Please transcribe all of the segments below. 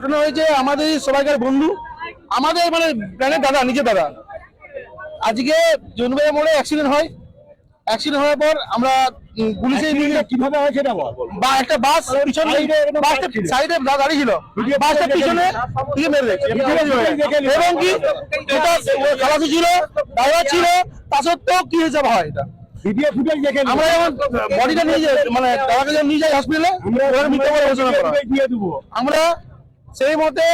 ঘটনা হয়েছে আমাদের সবাইকার বন্ধু, আমাদের মানে প্ল্যানের দাদা, নিজের দাদা। আজকে জুনবাই মোড়ে অ্যাক্সিডেন্ট হয়। অ্যাক্সিডেন্ট হওয়ার পর আমরা পুলিশে কিভাবে হয় সেটা বল। বা একটা বাস পিছনে, বাসটা সাইডে দাঁড়িয়ে ছিল, বাসটা পিছনে দিয়ে মেরে দিয়েছে। এবং কি এটা খালাসি ছিল, ড্রাইভার ছিল, তা সত্ত্বেও কি হিসাব হয় এটা? ভিডিও ফুটেজ দেখে আমরা যখন বডিটা নিয়ে যাই, মানে দাদাকে যখন নিয়ে যাই হসপিটালে, মিথ্যা বলে ঘোষণা করা দিয়ে দেবো। আমরা সেই মতে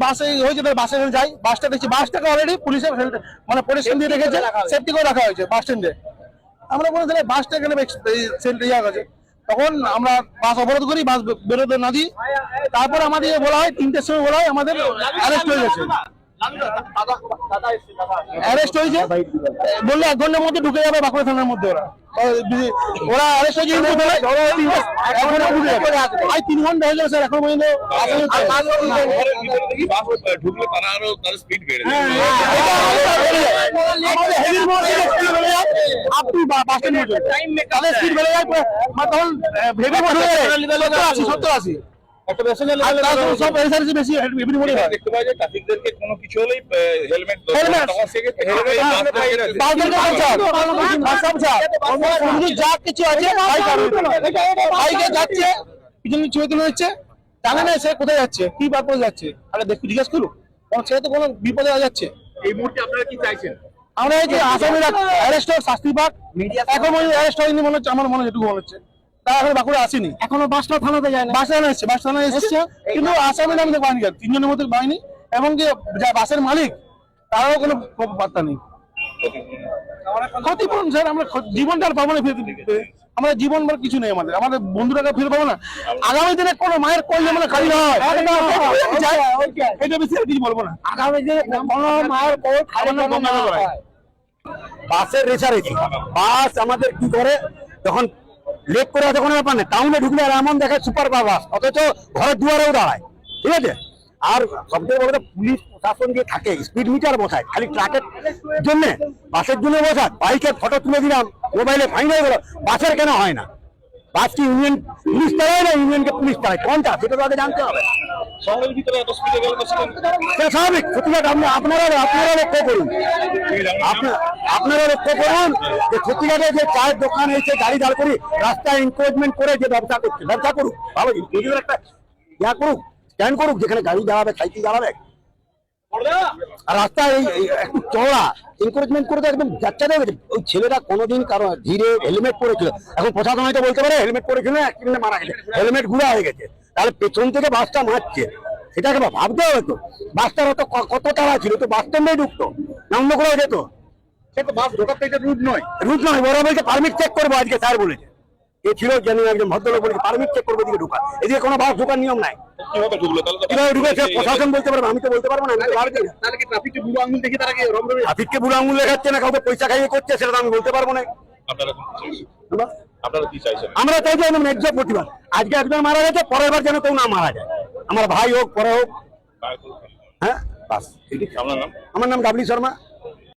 বাসে হয়েছে, বাসে যাই, বাসটা দেখছি, বাসটাকে অলরেডি পুলিশের মানে প্রোটেকশন দিয়ে রেখেছে, সেফটি করে রাখা হয়েছে বাস স্ট্যান্ডে। আমরা বলে তাহলে বাসটা এখানে আছে, তখন আমরা বাস অবরোধ করি, বাস বেরোতে না দিই। তারপর আমাদের বলা হয় 3টের সময় বলা হয় আমাদের অ্যারেস্ট হয়ে গেছে। অ্যারেস্ট হয়েছে বললে 1 ঘন্টার মধ্যে ঢুকে যাবে বাঁকুড়া থানার মধ্যে। ওরা অ্যারেস্ট হয়েছে 3 ঘন্টা হয়ে যাবে স্যার, এখন পর্যন্ত আপনি বাস স্ট্যান্ড তাদের স্পিড বেড়ে যায়, তখন ভেবে 70-80 একটা সব বেশি দেখতে পাওয়া যায় ট্রাফিকদেরকে কোনো কিছু হলেই হেলমেট যা কিছু আছে বাইকে যাচ্ছে, পিছনে ছবি তুলে দিচ্ছে, জানে না সে কোথায় যাচ্ছে, কি পারপোজ যাচ্ছে। আরে দেখো জিজ্ঞাসা করুন, সে তো কোনো বিপদে যাচ্ছে। এই মুহূর্তে আপনারা কি চাইছেন? আমরা এই যে আসামিরা অ্যারেস্ট হোক, শাস্তি পাক। এখন অ্যারেস্ট হয়নি মনে হচ্ছে, আমার মনে যেটুকু মনে হচ্ছে, তারা এখন বাঁকুড়া আসেনি, এখনো বাসটা থানাতে যায় না। বাস থানা এসছে, বাস থানা এসছে, কিন্তু আসামিরা আমাদের পাইনি, 3 জনের মধ্যে পাইনি। এবং যে বাসের মালিক তারাও কোনো বার্তা নেই। ক্ষতিপূরণ স্যার, আমরা জীবনটা আর পাবো না ফিরে, আমাদের জীবন বলে কিছু নেই, আমাদের আমাদের বন্ধুটাকে ফিরে পাবো না। আগামী দিনে কোনো মায়ের করলে মানে খালি না হয়, এটা বেশি কিছু বলবো না। আগামী দিনে কোনো মায়ের কোল খালি না হয়। বাসের রেসারেসি, বাস আমাদের কি করে যখন লেট করে তখন ব্যাপার না, টাউনে ঢুকলে আর এমন দেখায় সুপার বাস, অথচ ঘরের দুয়ারেও দাঁড়ায়। ঠিক আছে, আর সবথেকে বড় কথা পুলিশ প্রশাসন দিয়ে থাকে, স্পিড মিটার বসায় খালি ট্রাকের জন্য, বাসের জন্য বসায়। বাইকের ফটো তুলে দিলাম, মোবাইলে ফাইন হয়ে গেল, বাসের কেন হয় না? বাস কি ইউনিয়ন পুলিশ চালায় না ইউনিয়নকে পুলিশ চালায়, কোনটা সেটা তো আগে জানতে হবে। শহরের ভিতরে এত স্পিডে গেল সেটা স্বাভাবিক, সত্যিকার আপনারা লক্ষ্য করুন, আপনারা লক্ষ্য করুন যে সত্যিকারে যে চায়ের দোকান এসে গাড়ি দাঁড় করি রাস্তায় এনকারেজমেন্ট করে যে ব্যবসা করছে, ব্যবসা করুক, ভালো একটা ইয়া করুক, স্ট্যান্ড করুক, যেখানে গাড়ি দাঁড়াবে, সাইকেল দাঁড়াবে, আর রাস্তায় একটু চওড়া এনকারেজমেন্ট করে তো একদম যাচ্ছে না। ওই ছেলেটা কোনোদিন কারণ ধীরে হেলমেট পরেছিল, এখন প্রশাসন হয়তো বলতে পারে হেলমেট পরেছিল অ্যাক্সিডেন্টে মারা গেছে, হেলমেট ঘুরা হয়ে গেছে, তাহলে পেছন থেকে বাসটা মারছে, সেটাকে ভাবতে হবে তো। বাসটার হয়তো কত তাড়া ছিল, তো বাস স্ট্যান্ডেই ঢুকতো না, অন্য কোথাও যেত। সে তো বাস ঢোকার থেকে রুট নয়, বড় বলছে পারমিট চেক করবো আজকে, স্যার বলেছে। এ ছিল জানি একজন ভদ্রলোক বলেছে পারমিট চেক করবো এদিকে ঢোকা, এদিকে কোনো বাস ঢোকার নিয়ম নাই। কিভাবে ঢুকলো? কিভাবে ঢুকেছে প্রশাসন বলতে পারবে, আমি তো বলতে পারবো না। তাহলে কি ট্রাফিককে বুড়ো আঙুল দেখি তারা কি রমরমে? ট্রাফিককে বুড়ো আঙুল দেখাচ্ছে না, কাউকে পয়সা খাইয়ে করছে, সেটা তো আমি বলতে পারবো না। আপনারা কি চাইছেন? আমরা চাইছি একদম ন্যায্য প্রতিবাদ। আজকে একজন মারা গেছে, পরের বার যেন কেউ না মারা যায়, আমার ভাই হোক, পরে হোক। হ্যাঁ, বাস। আপনার নাম? আমার নাম ডাবলি শর্মা।